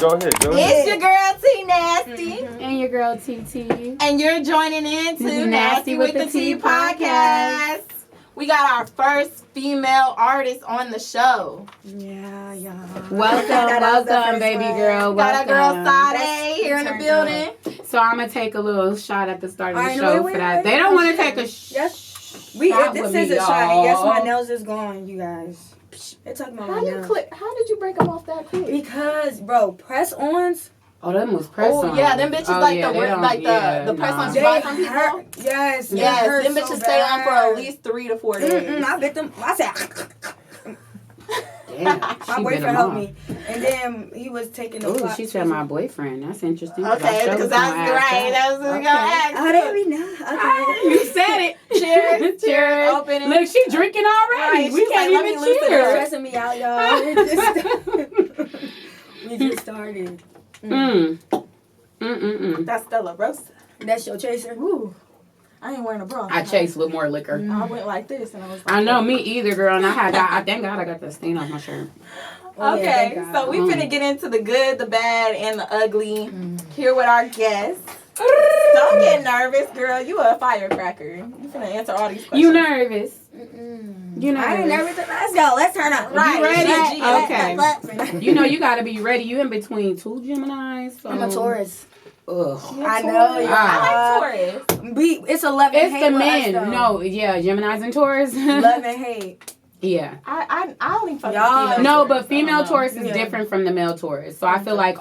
Go ahead. It's your girl T Nasty. And your girl TT. And you're joining in to Nasty with the T podcast. We got our first female artist on the show. Yeah. Welcome, baby girl. Got our girl Welcome. Sade here in the building. So I'm going to take a little shot at the start of the Alright, show wait, for that. wait, They don't want to take a Yes. shot This with is me, a shot. y'all. Yes, my nails is gone, you guys. They're talking about my nails. How did you break them off that quick? Because, bro, press-ons. Oh, them was press on. Yeah, them bitches the press ons you buy from people. Yes, them bitches stay on for at least 3 to 4 days. I bit them. I said, Damn, my boyfriend helped me. And then he was taking the Oh, clock. she said my boyfriend. That's interesting. Okay, because that's right. That's what we're going to ask. Oh, they already know. Okay. You said it. Cheers. Open it. Look, she drinking already. Right, We she's can't like, even let me loosen They're cheers. stressing me out, y'all. We just started. That's Stella Rosa. That's your chaser. Ooh. I ain't wearing a bra. I chase with more liquor. I went like this and I was like, I know, me either, girl. And I thank God I got that stain off my shirt. Oh, yeah, okay, thank God. so we finna get into the good, the bad, and the ugly here with our guests. Don't get nervous, girl. You a firecracker. You finna answer all these questions. You nervous? You I ain't nervous? nervous. Let's go. Let's turn up. Right. You ready? Yeah. Okay. You know you gotta be ready. You in between two Geminis. So. I'm a Taurus. Ugh. I know. I like Taurus. It's 11 It's hate the with us, men. though. No, yeah, Geminis and Taurus. 11 hate. Yeah. I only fuck Y'all- with female No, Taurus. but female Taurus is Yeah. different from the male Taurus. So I feel like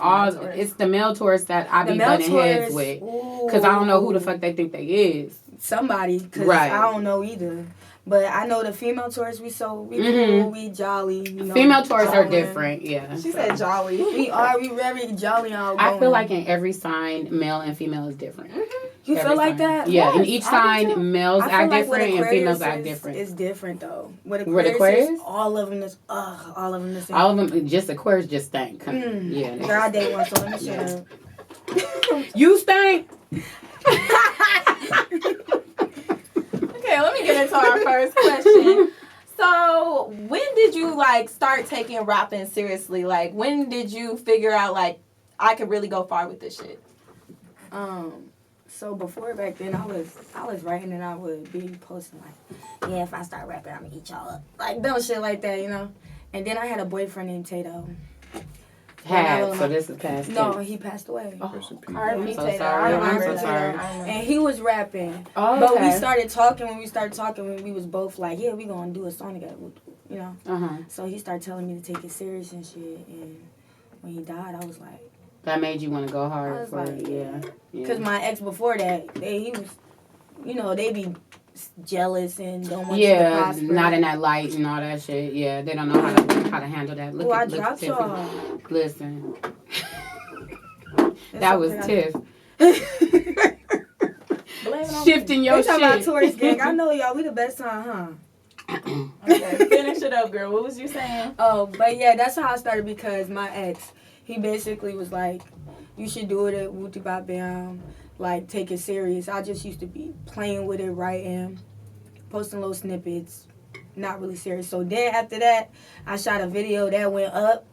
it's the male Taurus that I be butting heads with. Because I don't know who the fuck they think they is. Somebody. Because Right. I don't know either. But I know the female Taurus, we cool, we jolly. You know, Female Taurus are jolly. different, yeah. She said jolly. We very jolly outgoing. I feel like in every sign, male and female is different. You Every feel like sign. that? Yeah, in Yes, each I do too. sign, males I feel act like with different and Aquarius females act is- different. It's different though. With With Aquarius, Aquarius? all of them is all of them the same. All of them, just Aquarius just stink. Yeah. Girl, I date one, so let me shut up. You stink? Okay, let me get into our first question. So, when did you start taking rapping seriously? Like, when did you figure out I could really go far with this shit? So before back then, I was writing and I would be posting yeah, if I start rapping, I'm gonna eat y'all up, like dumb shit like that, you know. And then I had a boyfriend named Tato. So this is past No, tense. he passed away. I'm so sorry. I'm so sorry. And he was rapping, Oh, but okay. we started talking. When we started talking, we was both like, yeah, we gonna do a song together, you know. Uh-huh. So he started telling me to take it serious and shit. And when he died, I was like. That made you want to go I hard was for like, it, yeah. Because my ex before that, he was, you know, they be jealous and don't want you to prosper. not in that light and all that shit. Yeah, they don't know how to handle that. Look I look dropped Tiffany. y'all. Listen, It's that was okay. Tiff. Shifting your They talking about shit. Taurus gang. I know y'all. We the best time, huh? Okay, finish it up, girl. What was you saying? Oh, but yeah, that's how I started because my ex, he basically was like, you should do it at Wooty Bop Bam. Like, take it serious. I just used to be playing with it, writing, posting little snippets, not really serious. So then after that, I shot a video that went up.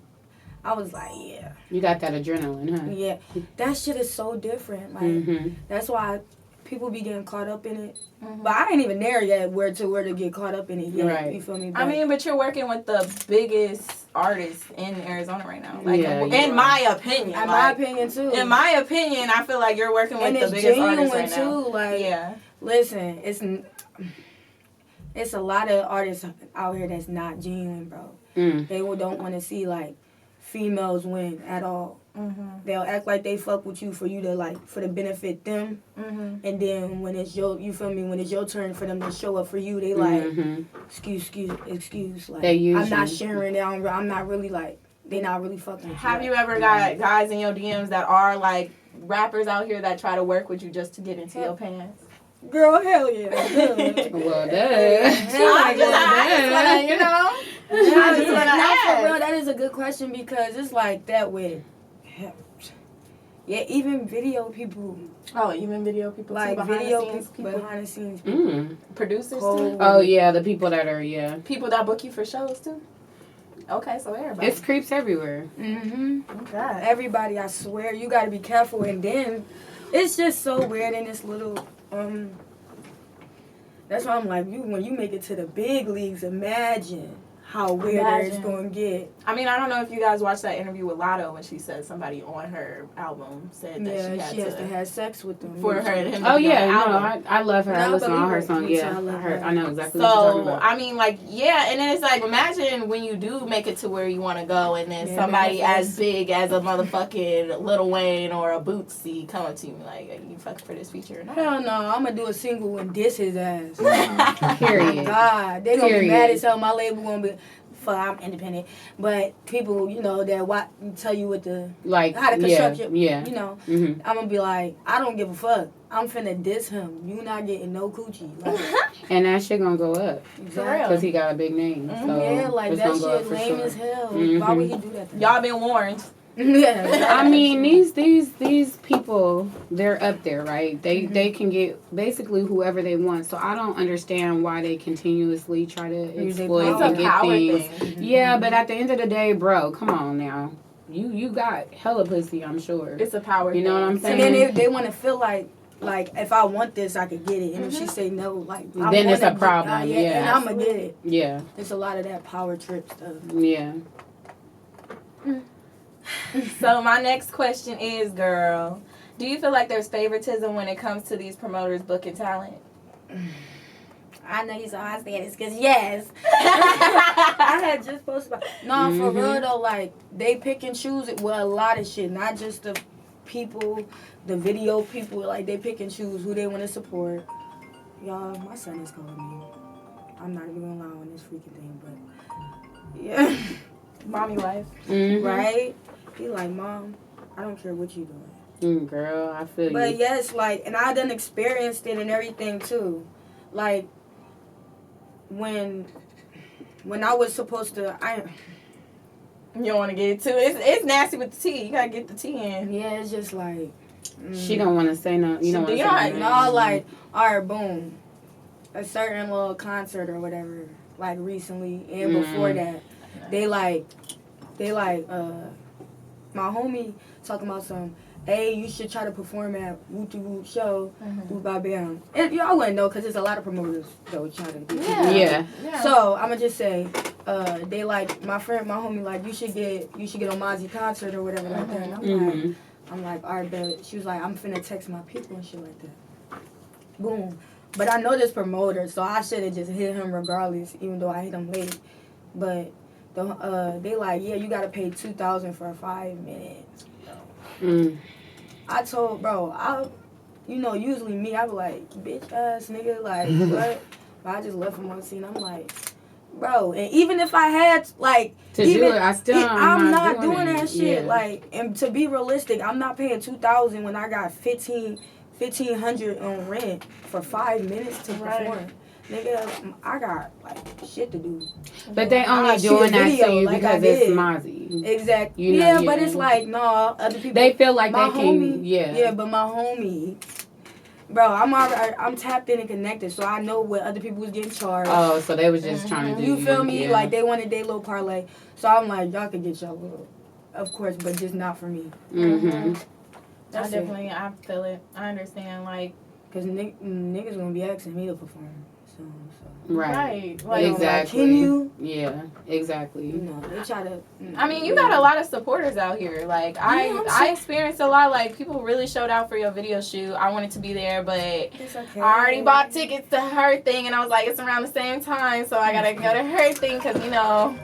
I was like, yeah. You got that adrenaline, huh? Yeah. That shit is so different. Like, that's why people be getting caught up in it. But I ain't even there yet where to get caught up in it yet. Right. You feel me? But you're working with the biggest artists in Arizona right now. Yeah, my opinion. In my opinion, too. In my opinion, I feel like you're working with and the it's biggest genuine artists right now. too. Like, Yeah. listen, it's a lot of artists out here that's not genuine, bro. They don't want to see females win at all. They'll act like they fuck with you for you to for the benefit them, and then when it's your, you feel me, when it's your turn for them to show up for you, they excuse, like, They use I'm not you. sharing it. I'm not really they not really fucking. Have you ever got guys in your DMs that are rappers out here that try to work with you just to get into your pants? Girl, hell yeah. Well, I just wanna, you know. I just wanna For ask. real, that is a good question because it's like that with, yeah, even video people, Oh, even video people, like too, video people, behind the scenes people. producers Cold. too. Oh, yeah, the people that are, People that book you for shows too. Okay, so everybody. It's creeps everywhere. Okay. Everybody, I swear, you gotta be careful. And then it's just so weird in this little that's why I'm like, when you make it to the big leagues, imagine how weird it's gonna get. I mean, I don't know if you guys watched that interview with Lotto when she said somebody on her album said that she has to have sex with them for her and him. Oh yeah, no, I love her. I listen to all her songs. Yeah, I know exactly what you're talking about. I mean, like, yeah, and then it's like, imagine when you do make it to where you want to go, and then somebody as big as a motherfucking Lil Wayne or a Bootsy come up to you like, "Are you fucking for this feature or not?" Hell no, I'm gonna do a single and diss his ass. Period. Oh my God, they gonna be mad as hell. My label gonna be. I'm independent, but people, you know, that tell you what the how to construct it. You know, I'm gonna be like, I don't give a fuck. I'm finna diss him. You not getting no coochie. Like, and that shit gonna go up. Exactly. Because he got a big name. So yeah, like that shit lame as hell. Why would he do that? Y'all been warned. Yeah. I mean, these people, they're up there, right? They can get basically whoever they want. So I don't understand why they continuously try to exploit and get things. Yeah, but at the end of the day, bro, come on now. You got hella pussy, I'm sure. It's a power thing. You know what I'm saying? And then they want to feel like if I want this, I could get it. And if she say no, like then it's a problem. Yeah. And I'm gonna get it. Yeah. It's a lot of that power trip stuff. Yeah. So my next question is, girl, do you feel like there's favoritism when it comes to these promoters booking talent? I know you saw I said this because yes. I had just posted about for real though, like they pick and choose it with a lot of shit, not just the people, the video people, like they pick and choose who they want to support. Y'all, my son is calling me. I'm not even gonna lie on this freaking thing, but yeah. Mommy life. Right? He like, Mom, I don't care what you doing. Girl, I feel you. But yes, like, and I done experienced it and everything too. Like, when I was supposed to, you don't want to get it too. It's nasty with the tea. You gotta get the tea in. Yeah, it's just like she don't want to say no. You know what I'm saying? No, like, all right, boom, a certain little concert or whatever. Like recently and before that, they like my homie talking about some. Hey, you should try to perform at Wooty Woot show. Bam. And y'all wouldn't know because there's a lot of promoters that would try to do that. Yeah. So I'm gonna just say, they like my homie like you should get on Mozzie concert or whatever like that. And I'm like, all right, but she was like, I'm finna text my people and shit like that. Boom. But I know this promoter, so I should have just hit him regardless, even though I hit him late. But they like, yeah, you gotta pay $2,000 for 5 minutes. I told usually me, I be like, bitch ass nigga, like what? But I just left him on the scene. I'm like, bro, and even if I had like to do it, I'm not doing that shit. Yeah. Like, and to be realistic, I'm not paying $2,000 when I got $1,500 on rent for 5 minutes to perform. Nigga, I got like shit to do. But they only doing that to you because it's Mozzie. Exactly. You know, but it's like other people. They feel like my they homie, can. Yeah. Yeah, but my homie, bro, I'm tapped in and connected, so I know what other people was getting charged. Oh, so they was just trying to do. You feel me? Yeah. Like they wanted their little parlay, so I'm like, y'all could get y'all little, of course, but just not for me. I feel it. I understand, like, cause niggas gonna be asking me to perform. So. Right. Like, exactly. Can you? Yeah, exactly. You know, they try to. I mean, you got a lot of supporters out here. Like, I experienced a lot. Like, people really showed out for your video shoot. I wanted to be there, but it's okay. I already bought tickets to her thing, and I was like, it's around the same time, so I gotta go to her thing, because, you know,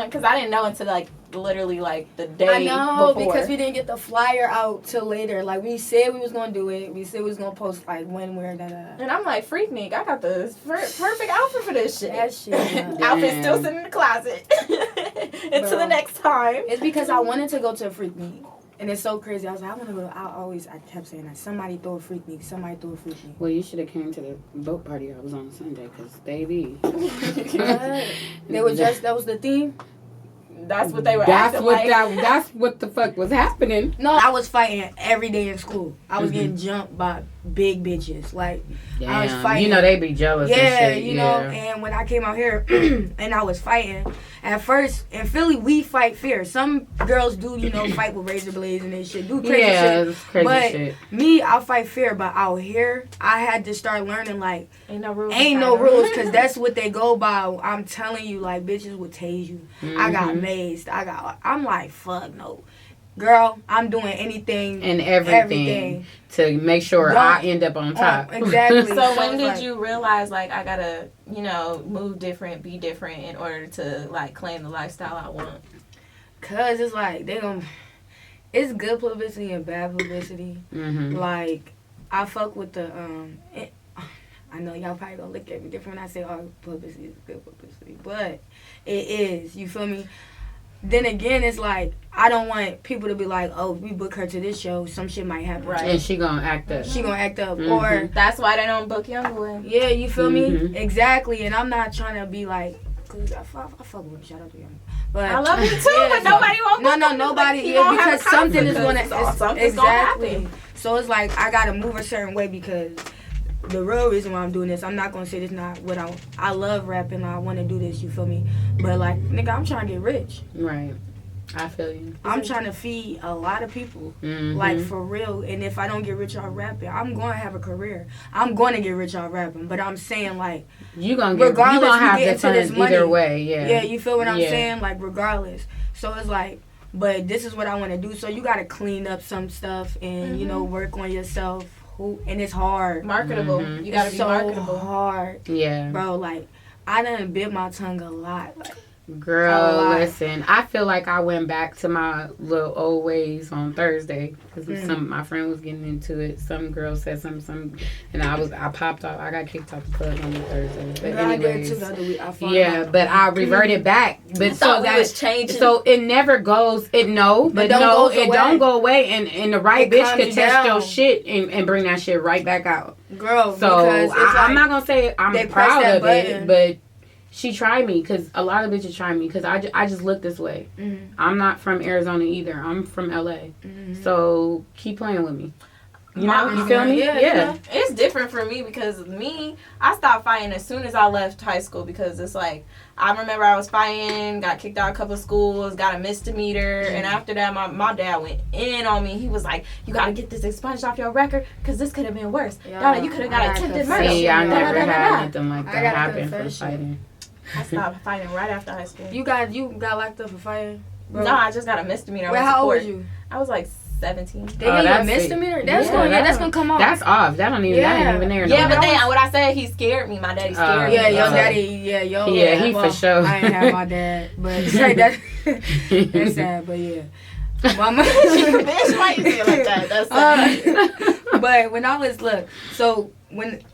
because I didn't know until, like, literally like the day I know before. Because we didn't get the flyer out till later. Like we said we was gonna do it. We said we was gonna post like when, where, da. And I'm like, Freaknik, I got the perfect outfit for this shit. That shit. Outfit still sitting in the closet until the next time. It's because I wanted to go to a Freaknik. And it's so crazy. I was like, I want to go. I kept saying that. Somebody throw a Freaknik. Somebody throw a Freaknik. Well, you should have came to the boat party I was on Sunday, because baby. They were just, that was the theme? That's what they were acting like. That's what the fuck was happening. No, I was fighting every day in school. I was getting jumped by big bitches. Like, I was fighting. You know, they be jealous and shit. You know, and when I came out here and I was fighting, at first, in Philly, we fight fair. Some girls do, you know, fight with razor blades and they shit, do crazy shit. Crazy but shit. Me, I fight fair, but out here, I had to start learning, like, ain't no rules, because that's what they go by. I'm telling you, like, bitches would tase you. I got mazed. I'm like, fuck no. Girl, I'm doing anything and everything to make sure I end up on top. Exactly. So when did you realize, like, I gotta, you know, move different, be different in order to, like, claim the lifestyle I want? Cause it's like it's good publicity and bad publicity. Like, I fuck with the I know y'all probably gonna look at me different when I say all publicity is good publicity, but it is. You feel me? Then again, it's like, I don't want people to be like, oh, we book her to this show, some shit might happen. Right. And she gonna act up. Or that's why they don't book Youngboy. Yeah, you feel me? Exactly. And I'm not trying to be like, cause I fuck with him. Shout out to him. But I love him too, but nobody won't book him. Nobody. Like, because something is gonna something's gonna happen. So it's like, I gotta move a certain way, because the real reason why I'm doing this, I'm not gonna say this not what I love rapping, I want to do this, you feel me? But like, nigga, I'm trying to get rich. Right. I feel you. I'm trying to feed a lot of people, like, for real. And if I don't get rich off rapping, I'm going to have a career. I'm going to get rich off rapping. But I'm saying, like, you gonna have to fund either way. Yeah, you feel what I'm saying? Like, regardless. So it's like, but this is what I want to do. So you got to clean up some stuff and, you know, work on yourself. And it's hard. Marketable. You gotta be so marketable. Hard. Yeah. Bro, like, I done bit my tongue a lot. Like, girl, listen, I feel like I went back to my little old ways on Thursday because my friend was getting into it. Some girl said something, and I popped off. I got kicked off the club on Thursday. But anyways, but I reverted back. But so that was changing. So it never goes. It don't go away. And the right bitch could test your shit and bring that shit right back out. Girl, so I'm not gonna say I'm proud of it, but she tried me, because a lot of bitches try me, because I just look this way. I'm not from Arizona either. I'm from LA. So keep playing with me. You feel me? Yeah. It's different for me, because I stopped fighting as soon as I left high school, because it's like, I remember I was fighting, got kicked out a couple of schools, got a misdemeanor, and after that, my dad went in on me. He was like, you got to get this expunged off your record, because this could have been worse. You could have got attempted murder. See, I never had anything like that happen for fighting. I stopped fighting right after high school. You got locked up for fighting? Bro. No, I just got a misdemeanor. Well, how old were you? I was like 17. They gave you a misdemeanor? That's gonna come off. That's off. That ain't even there. Yeah, but then what I said, he scared me. My daddy scared me. Yeah, your daddy. Yeah, he for sure. I ain't have my dad, but that's sad. But yeah. Mama, bitch, why you say it like that? That's sad. But when I was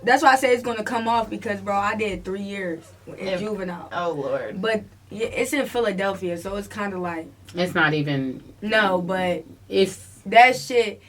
that's why I say it's gonna come off, because bro, I did 3 years in juvenile. Oh Lord. But it's in Philadelphia, so it's kind of like, it's not even. No, but it's that shit.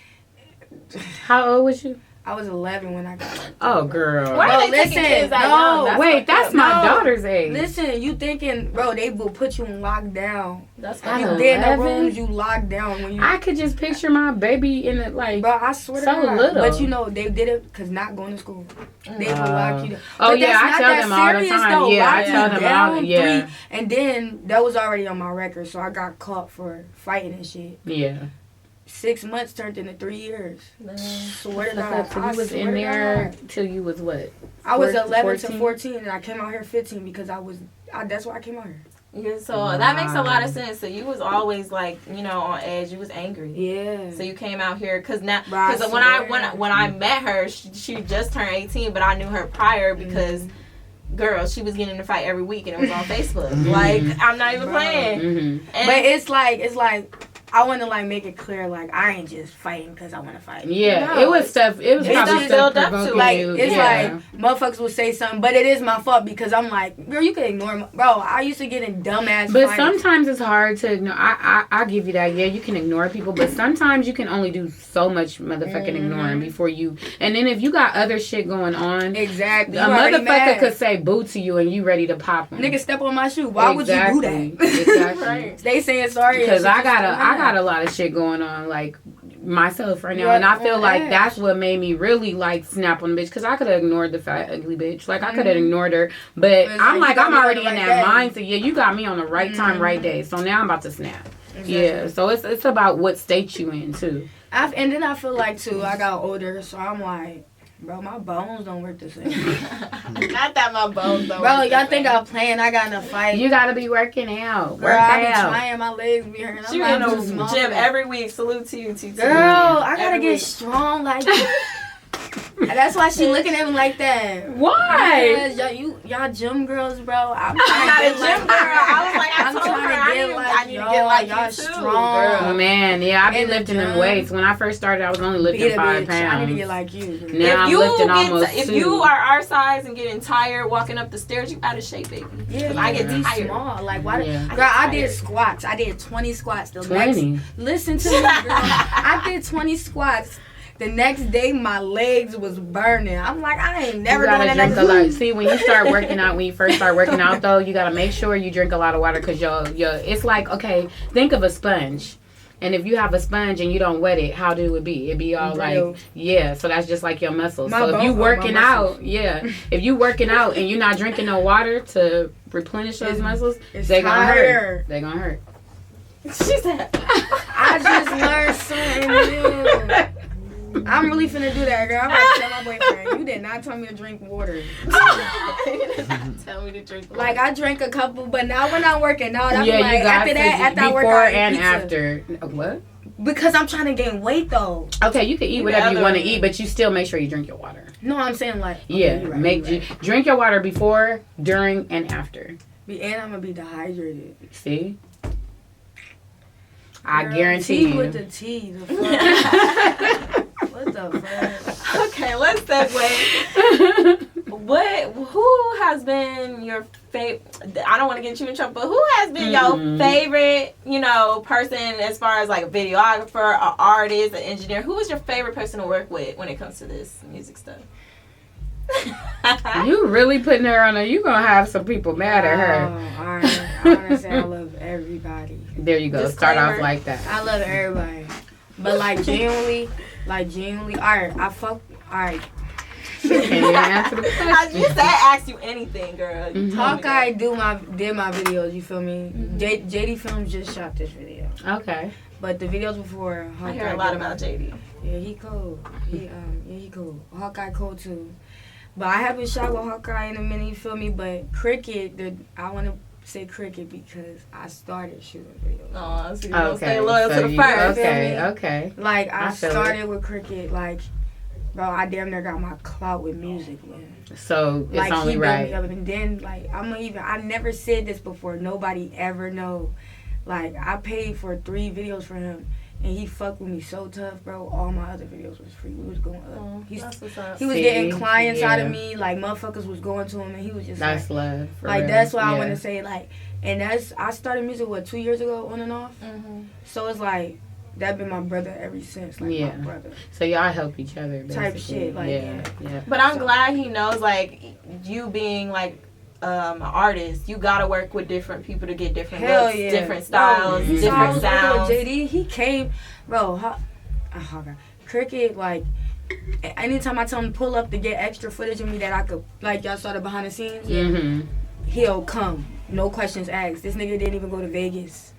How old was you? I was 11 when I got it. Oh, girl. Why are they taking kids that young? Wait, that's my daughter's age. Listen, you thinking, bro, they will put you in lockdown. That's you get in the rooms, you locked down. When you. I could just picture my baby in it, like, bro, I swear so to God. little. But you know, they did it because not going to school. They will lock you down. Oh, but yeah, I tell them all the time. Though. Yeah, I tell them all. Yeah. 3, and then that was already on my record, so I got caught for fighting and shit. Yeah. 6 months turned into 3 years. Swear to God. So you was in there till you was what? I was 11 to 14, and I came out here 15 because that's why I came out here. Yeah, so that makes a lot of sense. So you was always like, on edge. You was angry. Yeah. So you came out here because when I met her, she just turned 18, but I knew her prior because. Girl, she was getting in a fight every week, and it was on Facebook. Like, I'm not even playing. But it's like I want to make it clear, I ain't just fighting because I want to fight. Yeah, no, it was stuff. It was probably stuff provoking you. It's motherfuckers will say something, but it is my fault because I'm like, girl, you can ignore me. Bro, I used to get in dumbass But fights. sometimes it's hard to ignore. I give you that. Yeah, you can ignore people, but sometimes you can only do so much motherfucking ignoring before you. And then if you got other shit going on, exactly, a motherfucker could say boo to you and you ready to pop them. Nigga, step on my shoe. Why would you do that? Exactly. Right. They saying sorry because I got a lot of shit going on. Like, myself right now, and I feel like that's what made me really like snap on the bitch, because I could have ignored the fat ugly bitch, like I could have ignored her, but I'm like I'm already in that mindset. Yeah, you got me on the right time, right day, so now I'm about to snap. Exactly. Yeah, so it's about what state you in too. And then I feel like too, I got older, so I'm like, bro, my bones don't work the same. Not that my bones don't. Bro, y'all think I'm playing? I got in a fight. You gotta be working out. Girl, I be trying. My legs be hurting. She in the gym every week. Salute to you, TT. Girl, I gotta get strong. Like, that's why she looking at me like that. Why? Because y'all gym girls, bro. I'm not a gym girl. I was like, I'm trying to get like y'all strong. Girl, man, yeah, I be lifting them weights. When I first started, I was only lifting 5 pounds. I need to get like you. Now I'm lifting almost 2. If you are our size and getting tired walking up the stairs, you out of shape, baby. Yeah, I get tired. Small. Like, why? Yeah. Girl, I did squats. I did 20 squats. 20? Listen to me, girl. I did 20 squats. The next day, my legs was burning. I'm like, I ain't never doing that. See, when you start working out, when you first start working out, though, you gotta make sure you drink a lot of water, because it's like, okay, think of a sponge. And if you have a sponge and you don't wet it, how do it be? It be all like, yeah. So that's just like your muscles. So if you working out, if you working out and you're not drinking no water to replenish those muscles, they gonna hurt. They gonna hurt. She said, I just learned something new. I'm really finna do that, girl. I'm gonna tell my boyfriend, you did not tell me to drink water. Tell me to drink water. Like, I drank a couple, but now when I'm working out, I'm yeah, like, after I work out, and after. What? Because I'm trying to gain weight, though. Okay, you can eat whatever you want to eat, but you still make sure you drink your water. No, I'm saying like. Okay, drink your water before, during, and after. And I'm gonna be dehydrated. See? I guarantee you. Tea with the tea. The fuck? What the fuck? Okay, let's segue. Who has been your favorite? I don't want to get you in trouble, but who has been your favorite, person as far as like a videographer, an artist, an engineer? Who is your favorite person to work with when it comes to this music stuff? You really putting her on you gonna have some people mad at her. All right. I want to say I love everybody. There you go. Disclaimer. Start off like that. I love everybody. But genuinely, alright. Can you answer the question? I just said ask you anything, girl. Hawkeye did my videos, you feel me? JD Films just shot this video. Okay. But the videos before Hawkeye. I hear a lot about JD. Yeah, he cool. He cool. Hawkeye cool too. But I haven't shot with Hawkeye in a minute, you feel me? But Cricket, I want to say Cricket because I started shooting videos. Oh, so you gonna stay loyal to the first. Okay. Like, I started with Cricket, like, bro, I damn near got my clout with music, man. So, it's only right. And then, like, I never said this before. Nobody ever know. Like, I paid for 3 videos for him. And he fucked with me so tough, bro. All my other videos was free. We was going up. He was getting clients out of me. Like, motherfuckers was going to him, and he was just that's like, love. Like, that's why I want to say, like, and I started music, 2 years ago, on and off? Mm-hmm. So it's like, that been my brother ever since. Like, my brother. So y'all help each other, basically. Type shit. Like, yeah. But I'm glad he knows, like, you being, like, an artist, you gotta work with different people to get different looks, different styles, different sounds. JD, he came, bro. Cricket, like, anytime I tell him to pull up to get extra footage of me that I could, like, y'all saw the behind the scenes, he'll come, no questions asked. This nigga didn't even go to Vegas.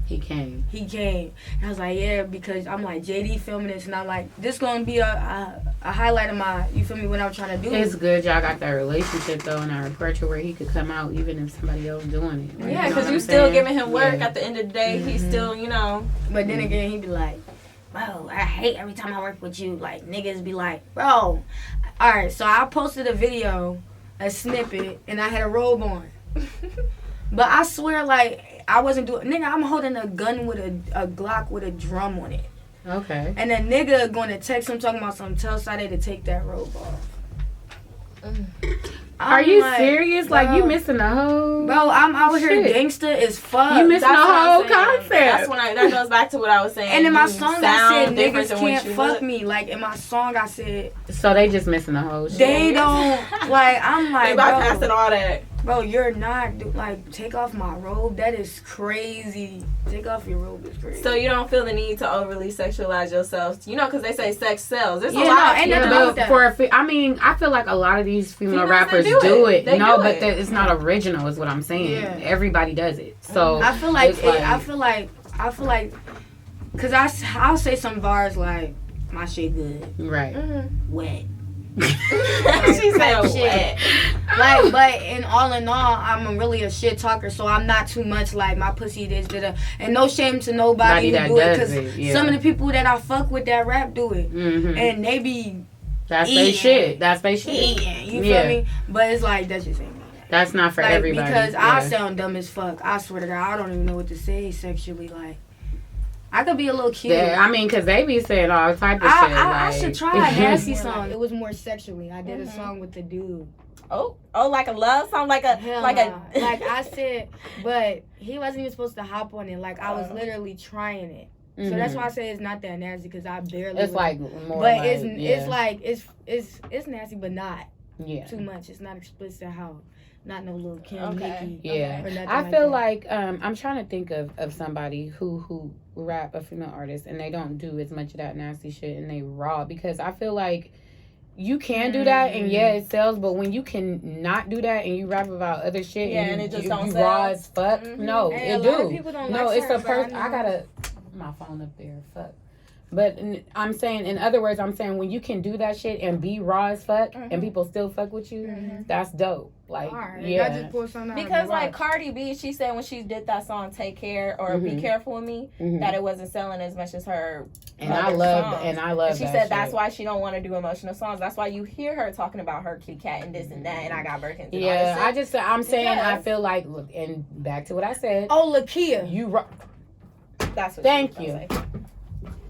He came. And I was like, yeah, because I'm like, JD filming this, and I'm like, this gonna be a highlight of my, you feel me, what I'm trying to do. It's good y'all got that relationship, though, and that repertoire where he could come out even if somebody else doing it. Right? Yeah, because you still giving him work at the end of the day. He's still, But then again, he be like, bro, I hate every time I work with you. Like, niggas be like, bro. All right, so I posted a video, a snippet, and I had a robe on. But I swear, like, I wasn't doing... Nigga, I'm holding a gun with a Glock with a drum on it. Okay. And a nigga going to text him talking about some tell Sade to take that robe off. Are you serious? Bro, like, you missing the whole... Bro, I'm out here gangster as fuck. You missing the whole concept. That's when that goes back to what I was saying. And in my song, I said niggas can't fuck me. Like, in my song, I said... So they just missing the whole shit. They don't... Like, I'm like, they bypassing all that. Bro, you're not, like, take off my robe. That is crazy. Take off your robe is crazy. So you don't feel the need to overly sexualize yourself, you know, because they say sex sells. There's a lot. No, ain't nothing wrong with that. I mean, I feel like a lot of these female Females, rappers they do it. They No, do but it. it's not original, is what I'm saying. Yeah. Everybody does it. So I feel like, it's I feel like, cause I'll say some bars like, my shit good, right. wet. She said shit. wet. Like, but in all, I'm really a shit talker, so I'm not too much like my pussy this, and no shame to nobody who do it, because some of the people that I fuck with that rap do it, and they be that's their shit. That's their shit. Eating, you feel me? But it's like that just ain't me. That's not for like, everybody. Because I sound dumb as fuck. I swear to God, I don't even know what to say sexually. Like, I could be a little cute. Yeah, I mean, because they be saying all type of shit. I should try a nasty song. It was more sexually. I did a song with the dude. Oh, like a love song, like I said, but he wasn't even supposed to hop on it. Like, I was literally trying it. So that's why I say it's not that nasty, because I barely. It's like more. But it's like it's nasty, but not too much. It's not explicit how. Not no little Kim Nicki. Yeah. Or nothing I feel like I'm trying to think of somebody who rap, a female artist, and they don't do as much of that nasty shit and they raw, because I feel like you can do that and it sells, but when you can not do that and you rap about other shit and it just you don't raw sell. as fuck, no, hey, it a do. lot of people don't No, like it's a person. certain I gotta my phone up there. Fuck. But I'm saying, in other words, when you can do that shit and be raw as fuck and people still fuck with you, that's dope. Like, I just pulled something out because like Cardi B, she said when she did that song "Take Care" or "Be Careful with Me," that it wasn't selling as much as her. And I love. And she that said shit. that's why she don't want to do emotional songs. That's why you hear her talking about her kitty cat and this and that. And I got Birkins. Yeah, I'm saying I feel like, look, and back to what I said. Oh, Lakia. You. That's what. Thank you.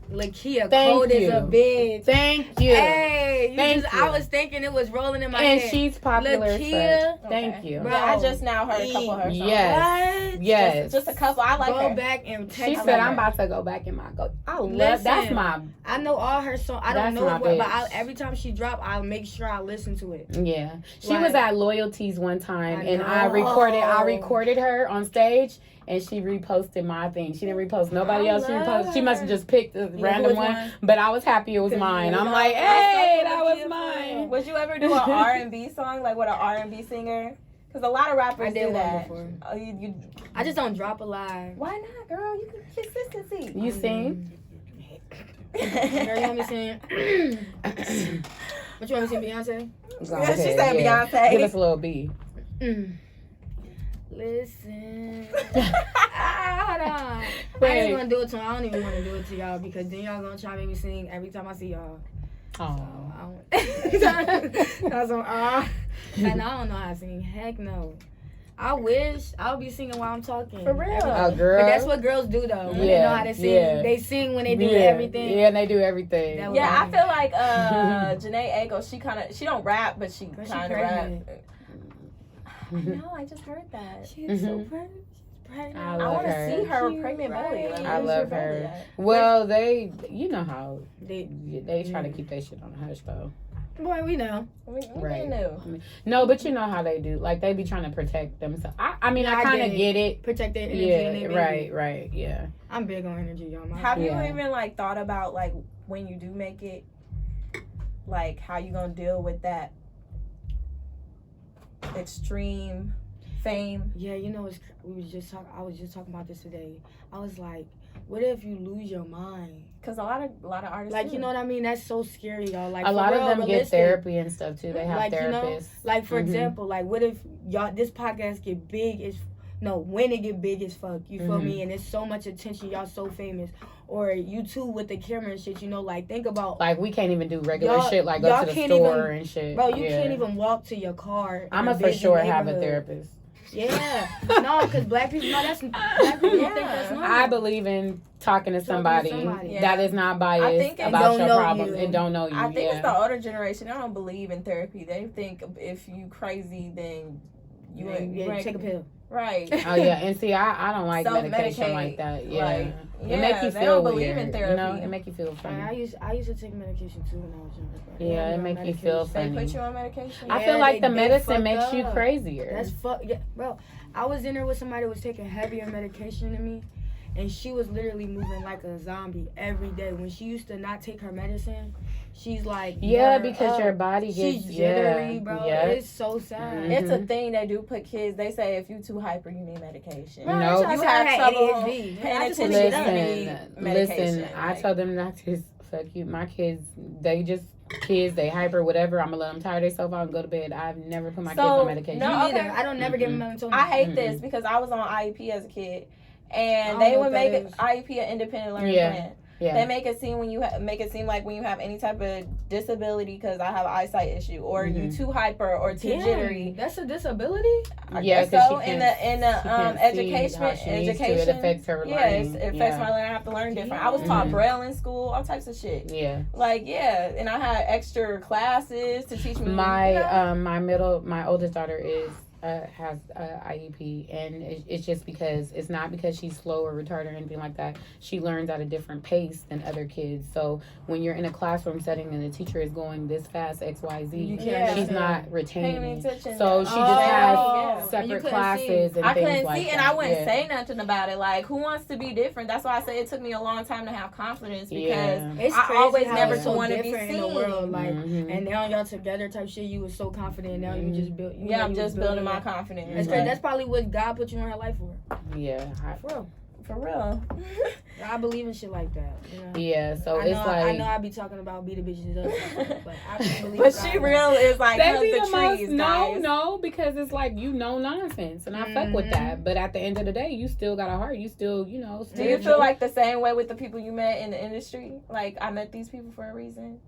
Lakia, cold as a bitch. Thank you. Hey, I was thinking it was rolling in my head. And she's popular. Lakia. Thank you. Bro, I just now heard a couple of her songs. Yes. What? Yes. Just a couple. I like her. Go back and text. She said, "I'm about to go back in my go." I love that's my. I know all her songs. I don't know what, but every time she drop, I'll make sure I listen to it. Yeah, she was at Loyalties one time, and I recorded her on stage. And she reposted my thing. She didn't repost nobody else. She reposted. She must have just picked a random one. But I was happy it was mine. I'm like, hey, that was mine. Would you ever do an R&B song, like with an R&B singer? Because a lot of rappers do that. I just don't drop a lie. Why not, girl? You can consistency. You sing? Girl, you want me to sing? What you want me to sing, Beyonce? Yeah, she said Beyonce. Give us a little B. Listen. Hold on. I ain't gonna do it to. I don't even want to do it to y'all, because then y'all gonna try to make me sing every time I see y'all. Oh. That's and I don't know how to sing. Heck no. I wish I would be singing while I'm talking. For real. Oh, girl. But that's what girls do though. When they know how to sing, they sing when they do everything. Yeah, and they do everything. Yeah, I feel like Janae Aiko, she don't rap, but she kind of rap. No, I just heard that. She's so pregnant. I want to see her pregnant belly. Like, I love her. Well, you know how they try to keep their shit on the hush though. Boy, we know. Right. No, but you know how they do. Like, they be trying to protect themselves. I mean, I kind of get it. Protect their energy. And their right. Yeah. I'm big on energy, y'all. Have you even like thought about like when you do make it, like how you gonna deal with that extreme fame? Yeah, you know, I was just talking about this today. I was like, what if you lose your mind? Because a lot of artists, like, you know what I mean? That's so scary, y'all. Like, a lot of them get therapy and stuff too. They have like, therapists. You know, like, for example, like, what if this podcast get big as when it get big as fuck, you feel me? And there's so much attention, y'all so famous. Or you too with the camera and shit, you know, like, think about... Like, we can't even do regular shit, like go to the store and shit. Bro, you can't even walk to your car. I'm for sure have a therapist. Yeah. No, because black people, black people don't think that's normal. I believe in talking to somebody that is not biased about your problems and don't know you. I think it's the older generation. They don't believe in therapy. They think if you crazy, then you take a pill. Right. Oh yeah, and see, I don't like medication like that. Yeah, Like, it make you they feel don't believe weird. in therapy. You know, it make you feel funny. I used to take medication too when I was younger. Yeah, it make you feel funny. They put you on medication. I feel like the medicine makes you crazier. That's yeah, bro. I was in there with somebody that was taking heavier medication than me, and she was literally moving like a zombie every day. When she used to not take her medicine, she's like, because your body gets she's jittery, bro. Yeah. It's so sad. Mm-hmm. It's a thing they do put kids. They say if you too hyper, you need medication. No, you have trouble ADHD. paying I just attention. wanna You get need medication. Listen. I told them not to fuck you. My kids, they hyper, whatever. I'm gonna let them tire themselves out and go to bed. I've never put my kids on medication. No, Me neither. I don't never give them melatonin. I hate this because I was on IEP as a kid, and they would make IEP an independent learning plan. Yeah. They make it seem like when you have any type of disability, because I have an eyesight issue, or you too hyper or too jittery. That's a disability. I guess so. In the education, it affects her learning. Yes, it affects my learning. I have to learn different. I was taught Braille in school, all types of shit. Yeah. And I had extra classes to teach me. My oldest daughter has IEP, and it's just because it's not because she's slow or retarded or anything like that. She learns at a different pace than other kids. So when you're in a classroom setting and the teacher is going this fast, XYZ, she's not retaining. So she just has separate classes and I things couldn't like see, that. and I wouldn't say nothing about it. Like, who wants to be different? That's why I say it took me a long time to have confidence, because I always never want to be seen. In the world, like, and now y'all together type shit. You was so confident. Now you just built. I'm just building my confidence. That's probably what God put you in her life for. Yeah, for real. I believe in shit like that. You know? Yeah, so I know I be talking about beat the bitches up, but I believe. But she real is like they be the trees. No, because it's like nonsense, and I fuck with that. But at the end of the day, you still got a heart. You still, Do you feel like the same way with the people you met in the industry? Like, I met these people for a reason.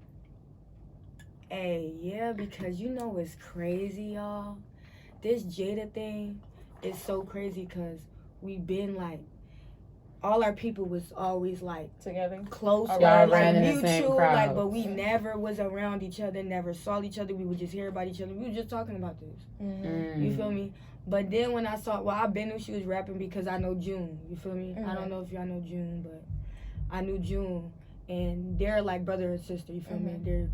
Hey, yeah, because it's crazy, y'all. This Jada thing is so crazy because we've been like, all our people was always like together, close, like mutual, like, but we never was around each other, never saw each other. We would just hear about each other. We were just talking about this. Mm-hmm. You feel me? But then when I saw, I've been knew she was rapping because I know June. You feel me? I don't know if y'all know June, but I knew June, and they're like brother and sister. You feel me?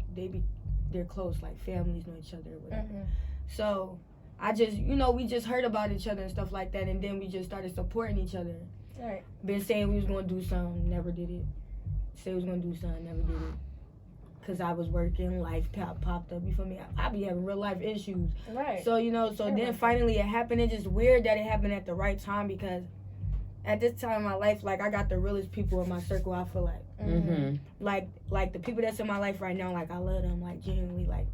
They're close, like families know each other or whatever. So I just, we just heard about each other and stuff like that, and then we just started supporting each other. Right. Been saying we was gonna do something, never did it. Say we was gonna do something, never did it. Cause I was working, life popped up. You feel me? I be having real life issues. Right. So then finally it happened. It's just weird that it happened at the right time, because at this time in my life, like, I got the realest people in my circle. I feel like, like the people that's in my life right now, like, I love them, like, genuinely, like.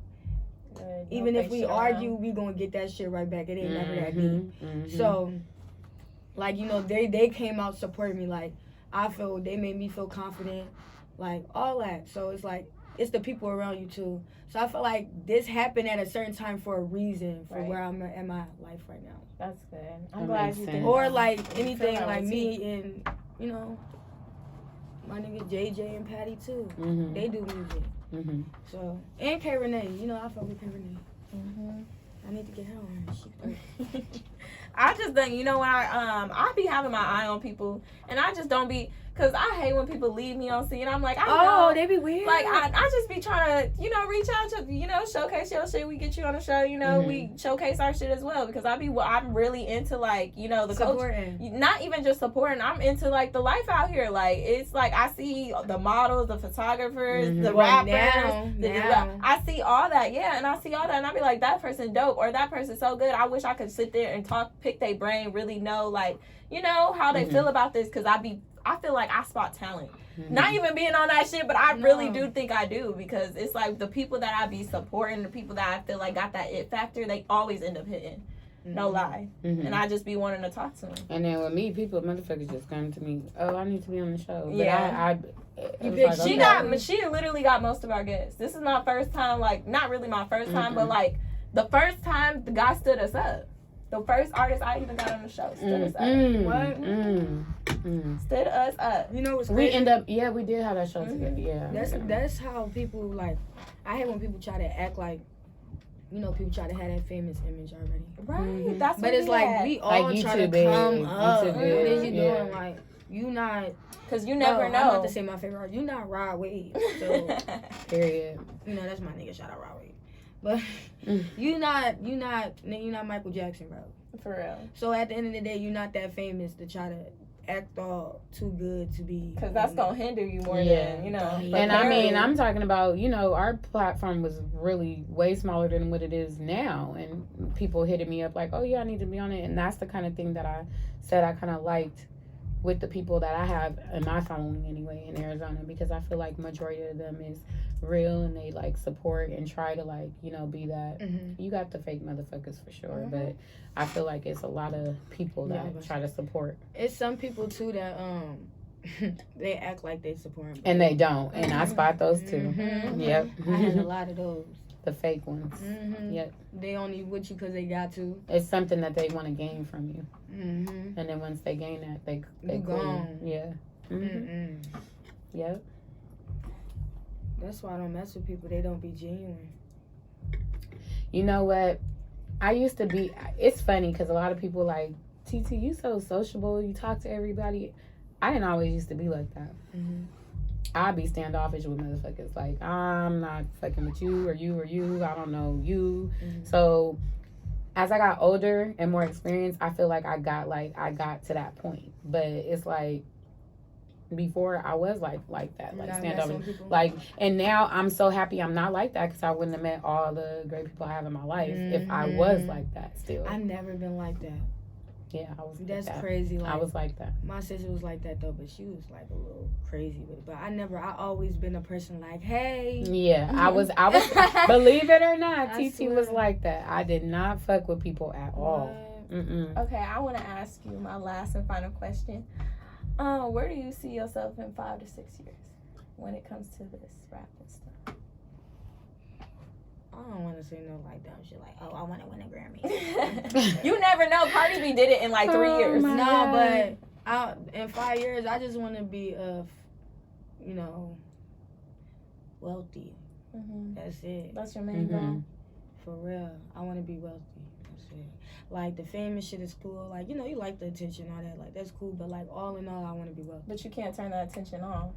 Even if we argue, we gonna get that shit right back. It ain't never that deep. So, like, they came out supporting me. Like, they made me feel confident, like, all that. So it's like, it's the people around you too. So I feel like this happened at a certain time for a reason, for where I'm at in my life right now. That's good. I'm glad you think. Or like anything like me and my nigga JJ and Patty too. They do music. So, and K Renee, I fuck with K Renee. I need to get her on. I just think, when I be having my eye on people, and I just don't be, because I hate when people leave me on scene. I'm like, they be weird. Like, I just be trying to, reach out to, showcase your shit. We get you on the show, we showcase our shit as well, because I'm really into, like, the supporting. Culture. Not even just supporting. I'm into, like, the life out here. Like, it's like, I see the models, the photographers, the rappers. Now. I see all that, and I see all that, and I be like, that person dope, or that person so good. I wish I could sit there and pick their brain, really know, like, how they feel about this, because I feel like I spot talent. Not even being on that shit, but I really do think I do, because it's like the people that I be supporting, the people that I feel like got that it factor, they always end up hitting. No lie. And I just be wanting to talk to them. And then with me, motherfuckers just come to me, oh, I need to be on the show. But yeah. She literally got most of our guests. This is my first time, like, not really my first time, but like the first time the guy stood us up. The first artist I even got on the show stood us up. What? Stood us up. What's crazy? We we did have that show together. Yeah. That's how people, like, I hate when people try to act like people try to have that famous image already. Right. That's but what it's like we all like, try to come up. What is you Yeah. doing? Like you not. Because you never know. I'm about to say my favorite artist. You not Rod Wave. So Period. that's my nigga. Shout out Rod Wave. But you not Michael Jackson, bro. For real. So at the end of the day, you're not that famous to try to act all too good to be. Because that's going to hinder you more than, And I mean, I'm talking about, our platform was really way smaller than what it is now. And people hitting me up like, oh, yeah, I need to be on it. And that's the kind of thing that I said I kind of liked with the people that I have in my following anyway in Arizona, because I feel like majority of them is real and they like support and try to like, be that. You got the fake motherfuckers for sure, but I feel like it's a lot of people that try to support. It's some people too that they act like they support them. And they don't. And I spot those too. Yep. I had a lot of those. The fake ones. Yep. They only with you because they got to. It's something that they want to gain from you. And then once they gain that, they gone. Yeah. Yep. That's why I don't mess with people. They don't be genuine. You know what? I used to be. It's funny because a lot of people like, TT, you so sociable. You talk to everybody. I didn't always used to be like that. I'd be standoffish with motherfuckers. Like, I'm not fucking with you or you or you. I don't know you. So as I got older and more experienced, I feel like I got to that point. But it's like before I was like that, like standoffish. Like, and now I'm so happy I'm not like that because I wouldn't have met all the great people I have in my life if I was like that still. I've never been like that. Yeah, I was. That's like that. crazy. Like, I was like that. My sister was like that though, but she was like a little crazy with it. But I always been a person like, hey. Yeah, I was. Believe it or not, TT was like that. I did not fuck with people at all. Okay, I want to ask you my last and final question. Where do you see yourself in 5 to 6 years when it comes to this rap and stuff? I don't want to say no like dumb shit like, oh, I want to win a Grammy. You never know. Cardi B did it in like 3 years. No, but in 5 years, I just want to be, wealthy. That's it. That's your main goal. For real, I want to be wealthy. That's it. Like the famous shit is cool. Like you like the attention, all that. Like that's cool. But like all in all, I want to be wealthy. But you can't turn that attention off.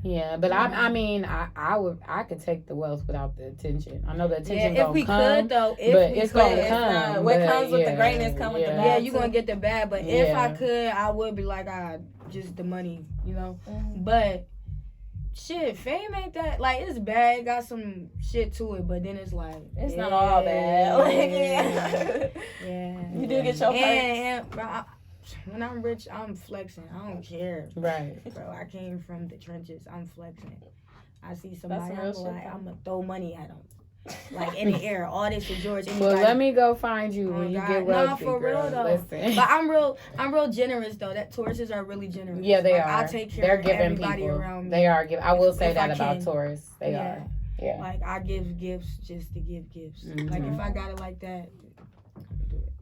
Yeah, but I mean, I could take the wealth without the attention. I know the attention gonna come. If we could though, it's gonna come. What comes with the greatness comes with the bad. Yeah, you gonna get the bad. But if I could, I would be like, just the money, But shit, fame ain't that like it's bad. It got some shit to it, but then it's like it's not all bad. Like you do get your perks. When I'm rich, I'm flexing. I don't care. Right. Bro, I came from the trenches. I'm flexing. I see somebody, I'm going to throw money at them. Like, in the air. All this is yours. Well, let me go find you when you get wealthy, for girl. real, though. Listen. But I'm real generous, though. That tourists are really generous. Yeah, they are. I take care of everybody people. Around me. They are giving. I will say that about tourists. They are. Yeah. Like, I give gifts just to give gifts. Like, if I got it like that,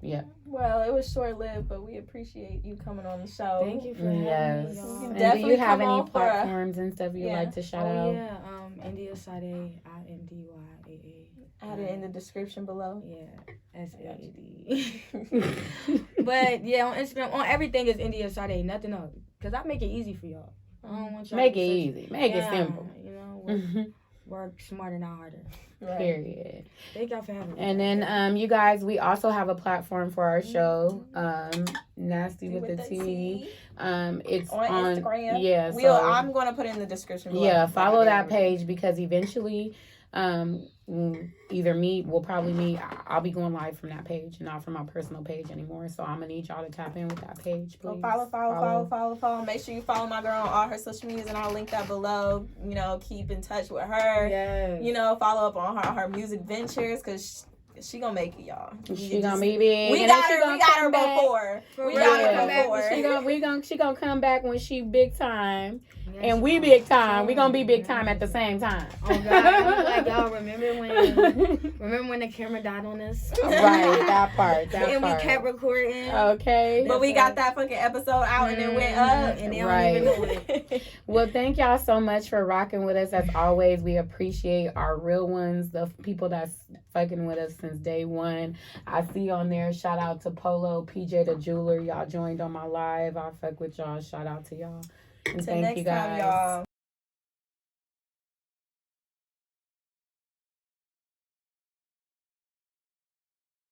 yeah. Well, it was short-lived, but we appreciate you coming on the show. Thank you for having me. And do you have any platforms and stuff you'd like to shout out? Yeah, Indyaa saade, INDYAA. Add it in the description below. Yeah, SAD. But yeah, on Instagram, on everything is Indyaa saade, nothing else. Cause I make it easy for y'all. I don't want y'all make it easy, make it simple. Work smarter, not harder. Right. Period. Thank y'all for having me. And then, you guys, we also have a platform for our show, Nasty with the T. It's on Instagram. Yeah, I'm going to put it in the description below. Yeah, follow that page because eventually, we'll probably meet. I'll be going live from that page, not from my personal page anymore. So I'm gonna need y'all to tap in with that page, please. So follow. Make sure you follow my girl on all her social medias, and I'll link that below. Keep in touch with her. Yes. Follow up on her music ventures because she gonna make it, y'all. She gonna be big. We got her before. We got her before. She gonna come back when she big time, and we big time. We gonna be big time at the same time. Oh God, I'm like y'all remember when the camera died on us? Right, that part. And we kept recording. Okay. But we got that fucking episode out and it went up. And they don't even know it. Well, thank y'all so much for rocking with us. As always, we appreciate our real ones, the people that's fucking with us since day one. I see on there, shout out to Polo, PJ the Jeweler. Y'all joined on my live. I fuck with y'all. Shout out to y'all. And Till thank next you guys. time, y'all.